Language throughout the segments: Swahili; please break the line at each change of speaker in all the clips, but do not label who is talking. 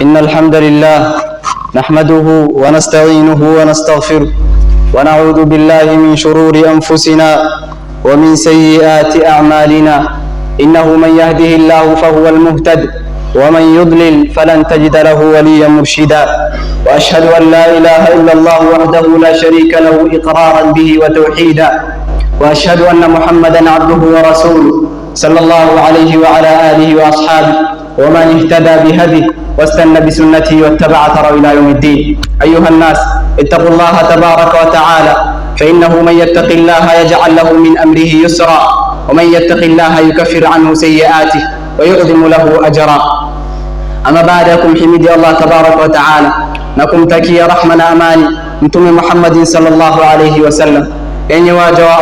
إن الحمد لله نحمده ونستعينه ونستغفره ونعوذ بالله من شرور أنفسنا ومن سيئات أعمالنا إنه من يهده الله فهو المهتد ومن يضلل فلن تجد له وليا مرشدا وأشهد أن لا إله إلا الله وحده لا شريك له إقرارا به وتوحيدا وأشهد أن محمدا عبده ورسوله صلى الله عليه وعلى آله وأصحابه ومن اهتدى بهديه واستنى بسنته واتبع أثره إلى يوم الدين. أيها الناس اتقوا الله تبارك وتعالى فإنه من يتق الله يجعل له من أمره يسرا ومن يتق الله يكفر عنه سيئاته ويعظم له أجرا. أما بعدكم حمد الله تبارك وتعالى نكم تكي رحمنا أماني متوم محمد صلى الله عليه وسلم. Enyi waja wa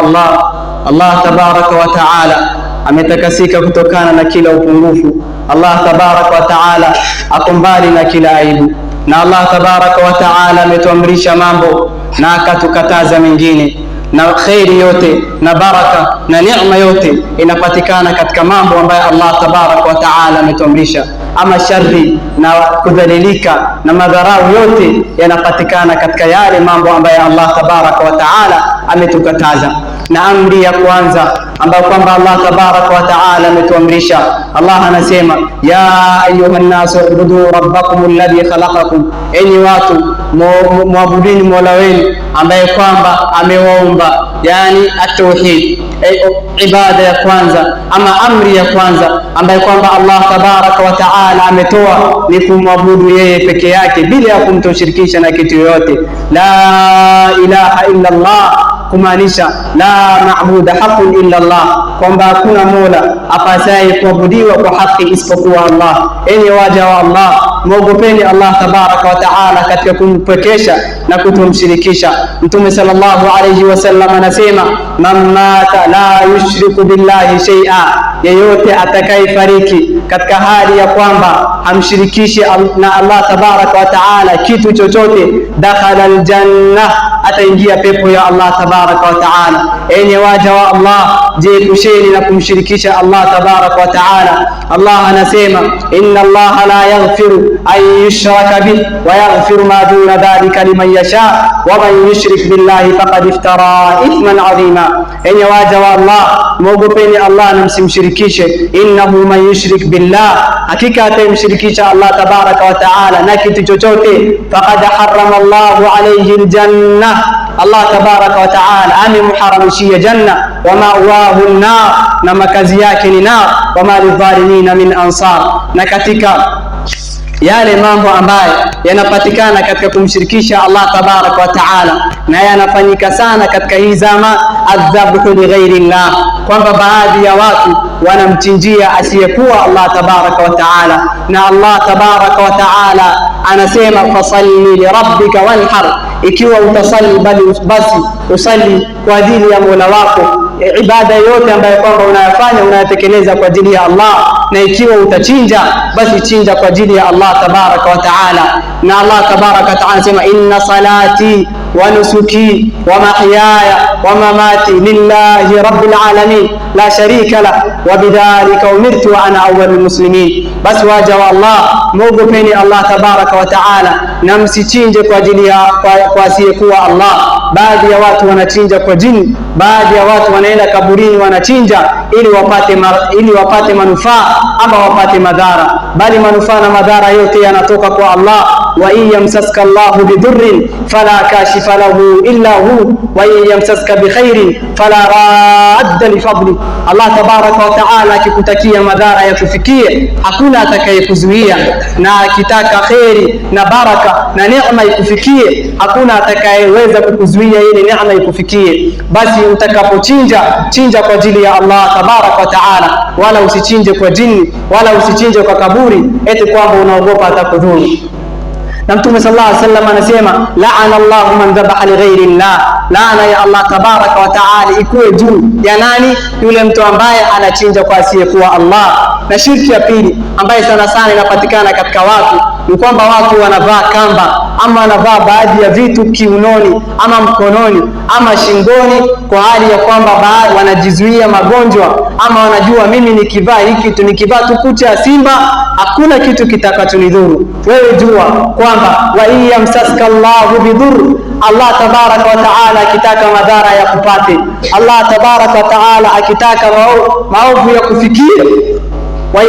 Allah tabaraka wa taala ametakasika kutokana na kila upungufu. Allah tabaraka wa taala ako mbali na kila aibu, na Allah tabaraka wa taala ametuamrisha mambo na akatukataza mengine, na khairi yote na baraka na neema yote inapatikana katika mambo ambayo Allah tabaraka wa taala ametuamrisha. Ama shari na kudhalilika na madharau yote yanapatikana katika yale mambo ambayo Allah tabaraka wa taala ametukataza. Na amri ya kwanza ambayo kwamba Allah tabaraka wa taala ametuamrisha, Allah anasema ya ayuha nasu ubudu rabbakum alladhi khalaqakum, enyi watu muabudini mola wenu ambaye kwamba amewaumba. Yani at-tauhid, ibada ya kwanza ama amri ya kwanza ambaye kwamba Allah tabaraka wa taala ametoa ni kumwabudu yeye peke yake bila ya kumtoshirikisha na kitu yoyote. La ilaha illa Allah, kumaanisha la maabuda haqqun illa Allah, kwamba hakuna mola apasaye kuabudiwa kwa haki isipokuwa Allah. Enyi waja wa Allah, muogopeni Allah tabaraka wa taala katika kumpekesha na kutomshirikisha. Mtume sallallahu alayhi wasallam anasema man mata la yushriku billahi shay'a, yeyote atakayefariki katika hali ya kwamba hamshirikishi na Allah tabaraka wa taala kitu chochote, dakhala aljanna, ataingia pepo ya Allah tabaraka wa taala. Enyi waja wa Allah, jiepusheni na kumshirikisha Allah tabaraka wa taala. Allah anasema inna Allah la yaghfiru an yushraka bih wa yaghfiru ma duna dhalika liman yasha wa man yushrik billahi faqad iftara ithman adhima. Enyi waja wa Allah, muogopeni Allah na msimshirikishe. Innahu man yushrik billah, hakika atamshirikisha Allah tabaraka wa taala na kitu chochote, faqad harrama Allahu alayhi aljanna, Allah tabaraka wa taala amemharamishia janna, wa ma'wahu an-nar, na makazi yake ni nar, wa ma lidhalimina min ansar. Na katika yale mambo ambayo yanapatikana katika kumshirikisha Allah tabaraka wa taala na yanafanyika sana katika hii zama, adhabhu li ghairi llah, kwamba baadhi ya watu wanamchinjia asiyekuwa Allah tabaraka wa taala. Na Allah tabaraka wa taala anasema fasalli li rabbika wanhar, ikiwa utasali basi usali kwa ajili ya Mola wako. Ibada yote ambayo kwamba unayafanya unayatekeleza kwa ajili ya Allah, na ikiwa utachinja basi chinja kwa ajili ya Allah tabaraka wa taala. Na Allah tabaraka wa taala anasema inna salati wa nusuki wa mahyaya wa mamati lillahi rabbil alamin la sharika la wa bidhalika umirtu wa ana awwalul muslimin. Basi waja wa Allah, muogopeni Allah tabaraka wa taala na msichinje kwa ajili ya kwa asiyekuwa Allah. Baadhi ya watu wanachinja kwa jini, baadhi ya watu wanaenda kaburini wanachinja ili wapate manufaa ama wapate madhara, bali manufaa na madhara yote yanatoka kwa Allah. Wa in yamsaska Allahu bidurrin fala kashifa lahu illa hu wa in yamsaska bikhairin fala radda li fadli. Allah tabaraka wa taala akikutakia madhara yakufikie, hakuna atakayekuzuia, na akitaka khairi na baraka na neema ikufikie, hakuna atakayeweza kukuzuia ile neema ikufikie. Basi utakapochinja, chinja kwa ajili ya Allah tabaraka wa taala, wala usichinje kwa jini wala usichinje kwa kaburi eti kwamba unaogopa atakudhuru. Na Mtume sallallahu alaihi wasallam anasema la'ana Allahu man dhabaha li ghairi llah, laana ya Allah tabaraka wa taala ikuwe juu ya nani? Yule mtu ambaye anachinja kwa asiyekuwa Allah. Na shirki ya pili ambaye sana sana inapatikana katika watu ni kwamba watu wanavaa kamba ama wanavaa baadhi ya vitu kiunoni ama mkononi ama shingoni kwa hali ya kwamba wanajizuia magonjwa, ama wanajua mimi nikivaa hiki kitu, nikivaa tu kucha ya simba hakuna kitu kitakachonidhuru. Wewe jua kwamba wa in yamsaska Allahu bidhurr, Allah tabaraka wa taala akitaka madhara ya kupate, Allah tabaraka wa taala akitaka maovu ya kufikia, wa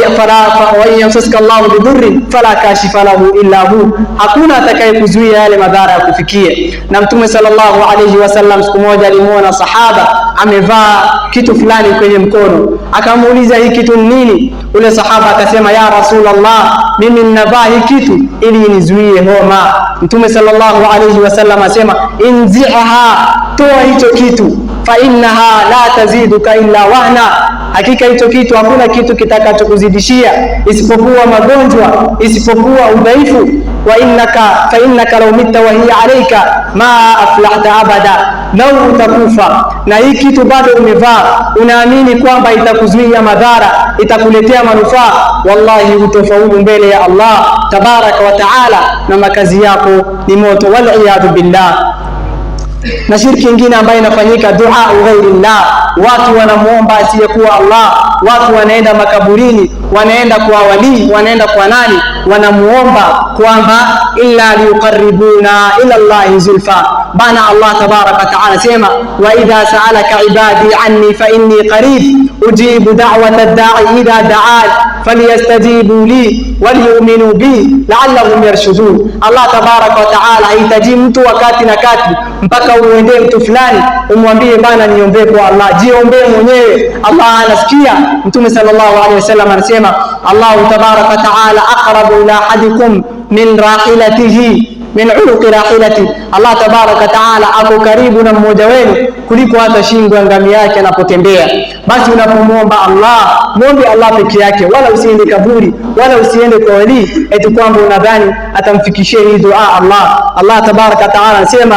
yamsaska Allahu bidhurrin fala kashifa lahu illa hu, hakuna atakayekuzuia yale madhara ya kufikia. Na Mtume sallallahu alayhi wasallam siku moja alimuona sahaba amevaa kitu fulani kwenye mkono, akamuuliza hii kitu nini? Ule sahaba akasema ya Rasulullah, mimi ninavaa hii kitu ili nizuie homa. Mtume sallallahu alayhi wasallam asema inzi'aha, toa hicho kitu, fa innaha la taziduka illa wahna, hakika hicho kitu hakuna kitu kitakachokuzidishia isipokuwa magonjwa, isipokuwa udhaifu. Wa innaka law mitta wa hiya alayka ma aflahta abada, lau utakufa na hii kitu bado umevaa, unaamini kwamba itakuzuia madhara, itakuletea manufaa, wallahi utafaulu mbele ya Allah tabaraka wa taala, na makazi yako ni moto, wal iyad billah. Na shirki nyingine ambayo inafanyika, dua ghairillah, watu wanamuomba asiyekuwa Allah, watu wanaenda makaburini, wanaenda kwa wali, wanaenda kwa nani, wanamuomba kwamba illa liqarribuna ila Allah zulfa. Bana Allah tabaraka taala sema wa idha sa'alaka ibadi anni fa inni qarib ujibu da'wata ad-da'i idha da'an falyastajibu li waliyu'minu bi la'allahum yarshudun. Allah tabaraka wa taala hahitaji mtu wakati na kati mpaka uende mtu fulani umwambie bana niombee kwa Allah, jiombee mwenyewe, Allah anasikia. Mtume sallallahu alaihi wasallam anasema Allah tabaraka taala aqrabu ila ahadikum min rahilatihi min unuqi rahilati, Allah tabaraka taala ako karibu na mmoja wenu kuliko hata shingo ya ngamia yake anapotembea. Basi unapomwomba Allah, muombe Allah peke yake, wala usiende kaburi, wala usiende kwa wali eti kwamba unadhani atamfikishia hii dua Allah. Allah tabaraka taala anasema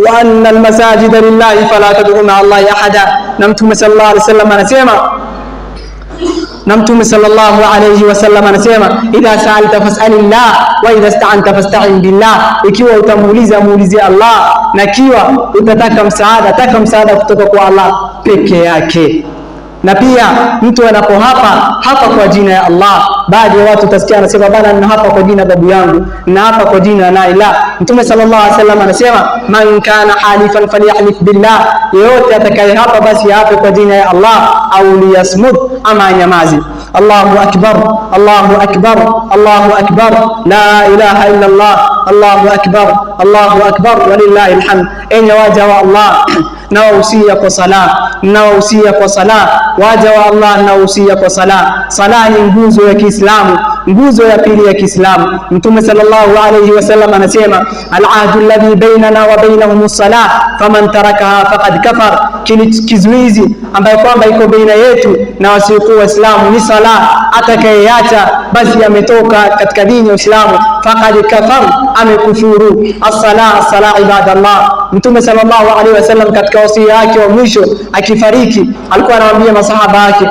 wa anna almasajida lillahi fala tad'u ma'a Allahi ahada, na Mtume sallallahu alaihi wasallam anasema idha sa'alta fas'alillah wa idha ista'anta fasta'in billah, ikiwa utamuuliza muulizie Allah, na ikiwa utataka msaada, taka msaada kutoka kwa Allah peke yake. Na pia mtu anapohapa hapa kwa jina ya Allah, baadhi ya watu utasikia anasema bana nina hapa kwa jina babu yangu, na hapa kwa jina la. Mtume sallallahu alaihi wasallam anasema man kana halifan falyahlif billah, yeyote atakaye hapa basi hape kwa jina ya Allah au liyasmud, ama nyamazi. Allahu akbar, Allahu akbar, Allahu akbar, la ilaha illa Allah, Allahu akbar, Allahu akbar, walillahi alhamd. Enyi waja wa Allah, nawahusia kwa sala, nawahusia kwa sala, waja wa Allah nawahusia kwa sala. Sala ni nguzo ya Kiislamu, nguzo ya pili ya Kiislamu. Mtume sallallahu alayhi wasallam anasema al-ahdu alladhi bainana wa bainahum as-salah faman tarakaha faqad kafar, kizuizi ambayo kwamba iko baina yetu na wasiokuwa Waislamu ni sala. Atakayeacha basi ametoka katika dini ya Uislamu, faqad kafar, amekufuru. As-sala ibadallah. Mtume sallallahu alaihi wasallam katika wasia yake wa mwisho akifariki alikuwa anawaambia masahaba wake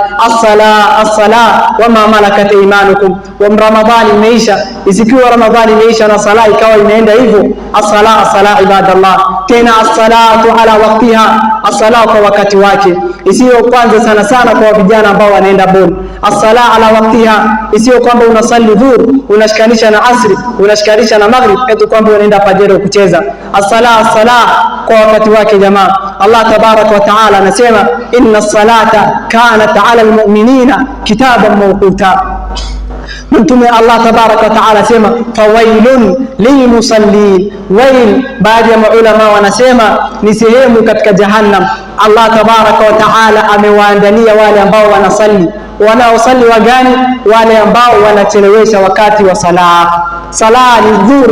as-sala wa ma malakat aymanukum. Wa Ramadhani imeisha, isikiwa Ramadhani imeisha na sala ikawa inaenda hivyo, as-sala ibadallah. Tena as-salatu ala waqtiha, as-sala kwa wakati wake, isiyo kwanza sana sana kwa vijana ambao wanaenda bodi. As-sala ala waqtiha, isiyo kwamba unasali dhuhur unashikanisha na asri, unashikanisha na maghrib eti kwamba unaenda pajero kucheza. As-sala kwa wakati wake jamaa. Allah tabaraka wa taala anasema inna as-salata kanat ala al-mu'minina kitaban mawquta. Mtume Allah tabaraka wa taala asema fawailun lilmusallin, wail, baadhi ya maulama wanasema ni sehemu katika jahannam. Allah tabaraka wa taala amewaandalia wale ambao wanasali. Wanaosali wagani? Wale ambao wanachelewesha wakati wa sala. Sala ni dhuhur,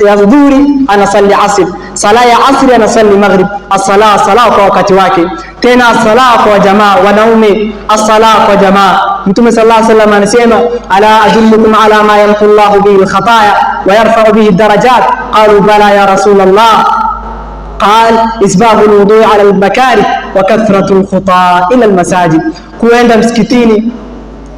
ya dhuhuri anasali asr, sala ya asri anasali maghrib. As-sala kwa wakati wake. Tena as-sala kwa jamaa, wanaume as-sala kwa jamaa. Mtume sallallahu alaihi wasallam anasema ala adullukum ala ma yamhu Allahu bihi al-khataya wa yarfa'u bihi ad-darajat, qalu bala ya Rasulullah, qal isbaghu al-wudu' ala al-makarih wa kathratu al-khuta ila al-masajid. Kuenda msikitini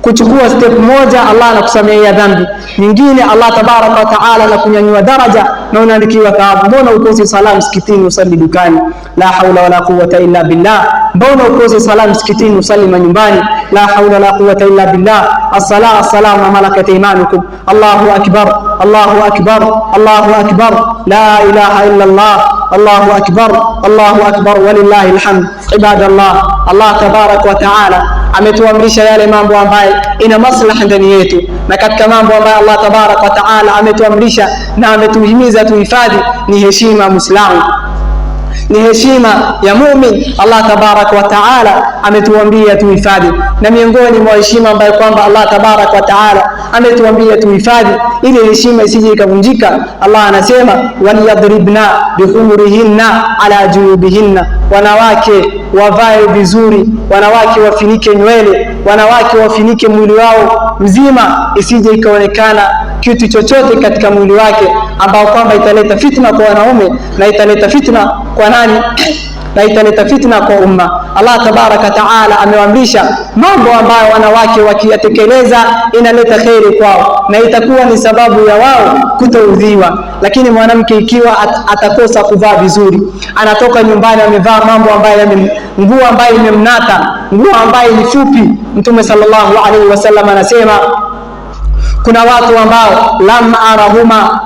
kuchukua step moja Allah anakusamehea dhambi, nyingine Allah tabaraka wa taala anakunyanyua daraja na unaandikiwa thawabu. Mbona ukose sala msikitini usali dukani? La haula wala quwwata illa billah. Mbona ukose sala msikitini usali manyumbani? La haula wala quwwata illa billah. As-salah as-salam wa malakat imanukum. Allahu akbar, Allahu akbar, Allahu akbar, la ilaha illa Allah, Allahu akbar walillahi alhamd. Ibadallah, Allah tabaraka wa taala ametuamrisha yale mambo ambayo ina maslaha ndani yetu, na katika mambo ambayo Allah tabaraka wa taala ametuamrisha na ametuhimiza tuhifadhi ni heshima Muislamu, ni heshima ya muumini. Allah tabaraka wa taala ametuambia tuhifadhi, na miongoni mwa heshima ambayo kwamba Allah tabaraka wa taala ametuambia tuhifadhi ili heshima isije ikavunjika, Allah anasema waliyadribna bikhumurihinna ala junubihinna, wanawake wavae vizuri, wanawake wafinike nywele, wanawake wafinike mwili wao mzima, isije ikaonekana kitu chochote katika mwili wake ambao kwamba italeta fitna kwa wanaume na italeta fitna kwa nani? Na italeta fitna kwa umma. Allah tabaraka taala amewaamrisha mambo ambayo wanawake wakiyatekeleza inaleta kheri kwao na itakuwa ni sababu ya wao kutoudhiwa. Lakini mwanamke ikiwa atakosa kuvaa vizuri, anatoka nyumbani amevaa mambo ambayo nguo ambayo imemnata, nguo ambayo ni fupi, Mtume sallallahu alaihi wasallam anasema kuna watu ambao lam arahuma,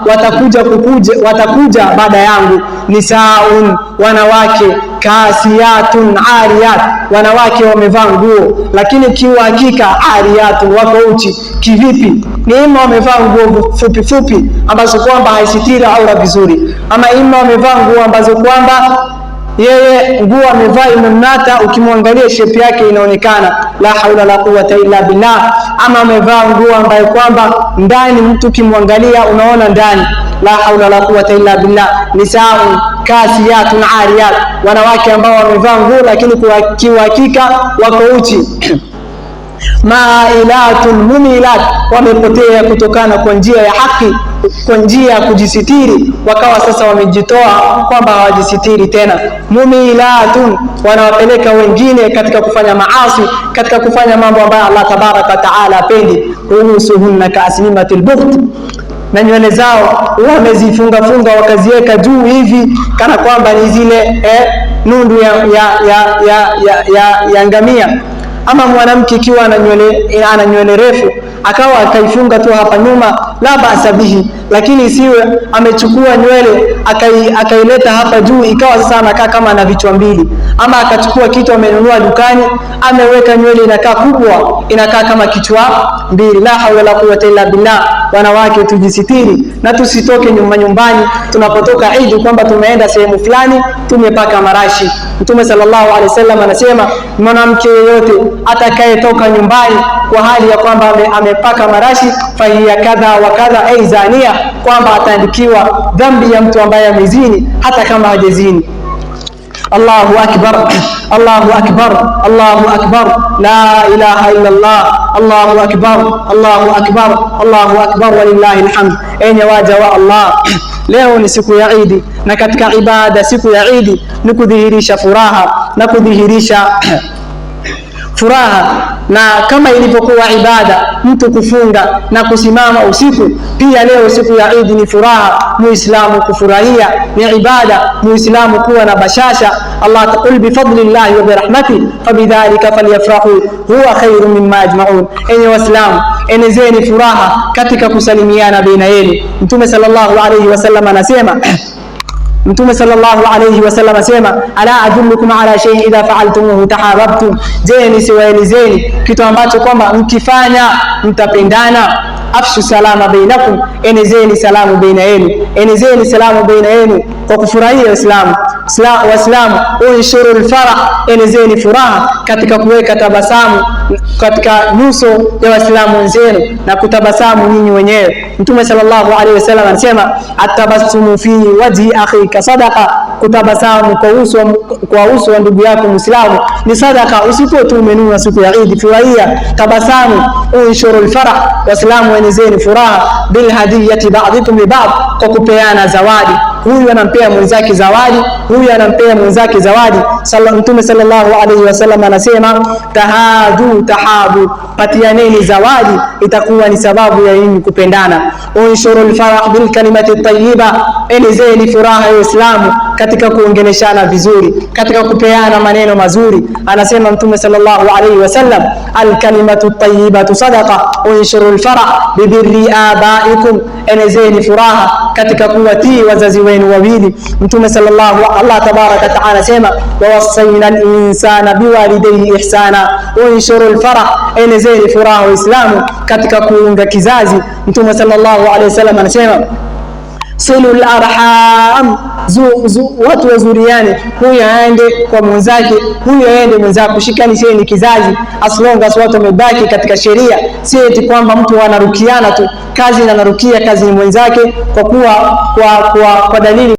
watakuja baada yangu, nisaun, wanawake, kasiyatun ariyat, wanawake wamevaa nguo lakini kiwa hakika ariyatun, wako uchi. Kivipi? Ni ima wamevaa nguo fupi fupi ambazo kwamba haisitiri aura vizuri, ama ima wamevaa nguo ambazo kwamba yeye nguo amevaa imemnata, ukimwangalia shape yake inaonekana. La haula la quwwata illa billah. Ama amevaa nguo ambayo kwamba ndani mtu kimwangalia unaona ndani. La haula la quwwata illa billah. Nisaun kasiyatun ariyat, wanawake ambao wamevaa nguo lakini kwa hakika wako uchi. Mailatun mumilat, wamepotea kutokana kwa njia ya haki, kwa njia ya kujisitiri, wakawa sasa wamejitoa kwamba hawajisitiri tena. Mumilatun, wanawapeleka wengine katika kufanya maasi, katika kufanya mambo ambayo Allah tabaraka taala apendi. Ruhusuhunna kaaslimatil bukht, na nywele zao wamezifunga wakaziweka juu hivi kana kwamba ni zile nundu ya ngamia. Ama mwanamke ikiwa ana nywele refu akawa akaifunga tu hapa nyuma, la basa bihi, lakini isiwe amechukua nywele akaileta hapa juu ikawa sasa anakaa kama na vichwa mbili, ama akachukua kitu amenunua dukani ameweka nywele inakaa kubwa, inakaa kama kichwa mbili. La hawla la quwwata illa billah. Wanawake tujisitiri na tusitoke nyumbani tunapotoka Eid kwamba tumeenda sehemu fulani tumepaka marashi. Mtume sallallahu alaihi wasallam anasema mwanamke yeyote atakayetoka nyumbani kwa hali ya kwamba amepaka marashi, fahiya kadha wa kadha, ay zania, kwamba ataandikiwa dhambi ya mtu ambaye amezini hata kama hajazini. Allahu akbar, Allahu akbar, Allahu akbar, la ilaha illa Allah, Allahu akbar, Allahu akbar, Allahu akbar, walillahi alhamd. Enye waja wa Allah, leo ni siku ya Eid, na katika ibada siku ya Eid ni kudhihirisha furaha na kudhihirisha furaha. Na kama ilivyokuwa ibada mtu kufunga na kusimama usiku, pia leo siku ya Eid ni furaha muislamu kufurahia, ni ibada muislamu kuwa na bashasha. Allah taqul bi fadlillahi wa bi rahmatihi fabidhalika falyafrahu huwa khairun mimma yajma'un. Enyi waislamu, enezeni furaha katika kusalimiana baina yenu. Mtume sallallahu alayhi wasallam anasema ala adullukum ala shay'in idha fa'altumuhu tahabbtum, je, nisiwaelezeni kitu ambacho kwamba mkifanya mtapendana? Afshu salama bainakum, enezeni salamu baina yenu, enezeni salamu baina yenu kwa kufurahia Waislamu. Unshurul farah, enezeni furaha katika kuweka tabasamu katika nyuso ya Waislamu wenzenu na kutabasamu nyinyi wenyewe. Mtume sallallahu alaihi wasallam anasema atabassumu fi wajhi akhika sadaqa, kutabasamu kwa uso wa ndugu yako Muislamu ni sadaqa. Usipo tu umenunua siku ya Eid, furahia, tabasamu. Unshurul farah, Waislamu enezeni furaha bil hadiyati ba'dikum li ba'd, kwa kupeana zawadi, huyu anampea mwenzake zawadi, huyu anampea mwenzake zawadi. Mtume sallallahu alaihi wasallam anasema tahadu tahabu, patianeni zawadi, itakuwa ni sababu ya nyinyi kupendana. Unshurul farah bil kalimati tayyiba, enezeni furaha ya Uislamu katika kuongeleshana vizuri, katika kupeana maneno mazuri. Anasema Mtume sallallahu alaihi wasallam al kalimatu tayyibatu sadaqa unshurul farah bibirri abaikum, enezeni furaha katika kuwatii wazazi wenu wawili. Mtume sallallahu Allah tabaraka taala anasema wa wasaina al-insana biwalidayhi ihsana unshurul farah, enezeni furaha wa Uislamu katika kuunga kizazi. Mtume sallallahu alaihi wasallam anasema silul arham, watu wazuriane, huyu aende kwa mwenzake, huyu aende mwenzako, shikanisheni kizazi, as long as watu wamebaki katika sheria. Si eti kwamba mtu anarukiana tu, kazi anarukia kazi mwenzake kwa kuwa kwa dalili